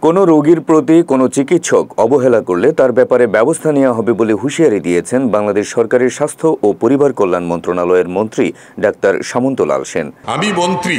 কোনো রোগীর প্রতি কোনো চিকিৎসক অবহেলা করলে তার ব্যাপারে ব্যবস্থা নেওয়া হবে বলে হুঁশিয়ারি দিয়েছেন বাংলাদেশ সরকারের স্বাস্থ্য ও পরিবার কল্যাণ মন্ত্রণালয়ের মন্ত্রী ডাক্তার সামন্তলাল সেন। আমি মন্ত্রী,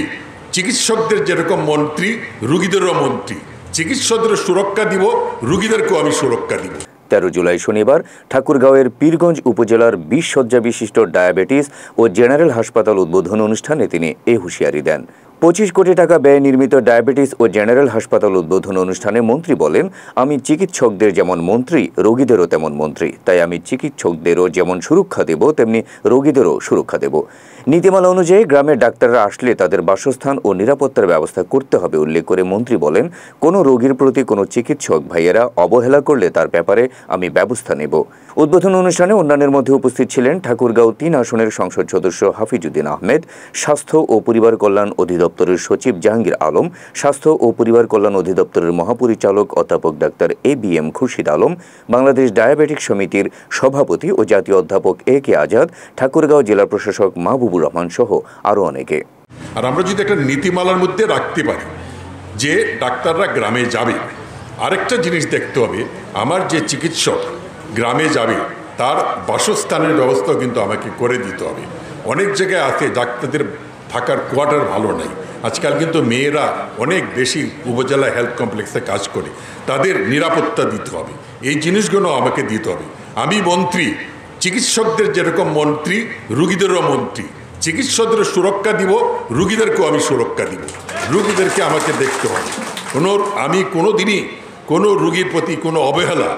চিকিৎসকদের যেরকম মন্ত্রী, রোগীদেরও মন্ত্রী। চিকিৎসকদের সুরক্ষা দিব, রোগীদেরকেও আমি সুরক্ষা দিব। 13 জুলাই শনিবার ঠাকুরগাঁওয়ের পীরগঞ্জ উপজেলার 20 শয্যা বিশিষ্ট ডায়াবেটিস ও জেনারেল হাসপাতাল উদ্বোধন অনুষ্ঠানে তিনি এই হুঁশিয়ারি দেন। 25 কোটি টাকা ব্যয়ে নির্মিত ডায়াবেটিস ও জেনারেল হাসপাতাল উদ্বোধন অনুষ্ঠানে মন্ত্রী বলেন, আমি চিকিৎসকদের যেমন মন্ত্রী, রোগীদেরও তেমন মন্ত্রী। তাই আমি চিকিৎসকদেরও যেমন সুরক্ষা দেব, তেমনি রোগীদেরও সুরক্ষা দেব। নীতিমালা অনুযায়ী গ্রামের ডাক্তাররা আসলে তাদের বাসস্থান ও নিরাপত্তার ব্যবস্থা করতে হবে উল্লেখ করে মন্ত্রী বলেন, কোনো রোগীর প্রতি কোনো চিকিৎসক ভাইয়েরা অবহেলা করলে তার ব্যাপারে আমি ব্যবস্থা নেব। উদ্বোধন অনুষ্ঠানে অন্যান্যের মধ্যে উপস্থিত ছিলেন ঠাকুরগাঁও 3 আসনের সংসদ সদস্য হাফিজউদ্দিন আহমেদ, স্বাস্থ্য ও পরিবার কল্যাণ অধিদপ্তরের সচিব জাহাঙ্গীর আলম, স্বাস্থ্য ও পরিবার কল্যাণ অধিদপ্তরের মহাপরিচালক অধ্যাপক doctor ABM Khurshid Alam, Bangladesh diabetic সমিতির সভাপতি ও জাতীয় অধ্যাপক AK আজাদ, ঠাকুরগাঁও জেলা প্রশাসক মাহবুবুর রহমান সহ আরও অনেকে। আর আমরা যদি একটা নীতিমালার মধ্যে রাখতে পারি যে ডাক্তাররা গ্রামে যাবে, আরেকটা জিনিস দেখতে হবে, আমার যে চিকিৎসক গ্রামে যাবে তার বাসস্থানের ব্যবস্থাও কিন্তু আমাকে করে দিতে হবে। অনেক জায়গায় আছে ডাক্তারদের থাকার কোয়ার্টার ভালো নেই। আজকাল কিন্তু মেয়েরা অনেক বেশি উপজেলা হেলথ কমপ্লেক্সে কাজ করে, তাদের নিরাপত্তা দিতে হবে। এই জিনিসগুলো আমাকে দিতে হবে। আমি মন্ত্রী, চিকিৎসকদের যেরকম মন্ত্রী, রোগীদেরও মন্ত্রী। চিকিৎসকদের সুরক্ষা দিব, রোগীদেরকেও আমি সুরক্ষা দিব। রোগীদেরকে আমাকে দেখতে হবে। আমি কোনো দিনই কোনো রোগীর প্রতি কোনো অবহেলা,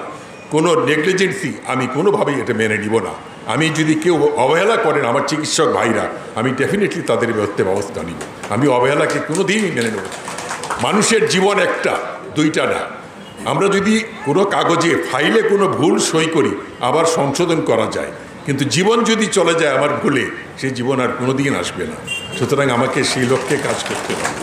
কোনো নেগলিজেন্সি আমি কোনোভাবেই এটা মেনে নিব না। আমি যদি কেউ অবহেলা করেন আমার চিকিৎসক ভাইরা, আমি ডেফিনেটলি তাদের ব্যবস্থা নিব। আমি অবহেলাকে কোনো দিনই মেনে নেব। মানুষের জীবন একটা, দুইটা না। আমরা যদি কোনো কাগজে ফাইলে কোনো ভুল সই করি আবার সংশোধন করা যায়, কিন্তু জীবন যদি চলে যায় আমার ভুলে, সেই জীবন আর কোনো দিন আসবে না। সুতরাং আমাকে সেই লক্ষ্যে কাজ করতে হবে।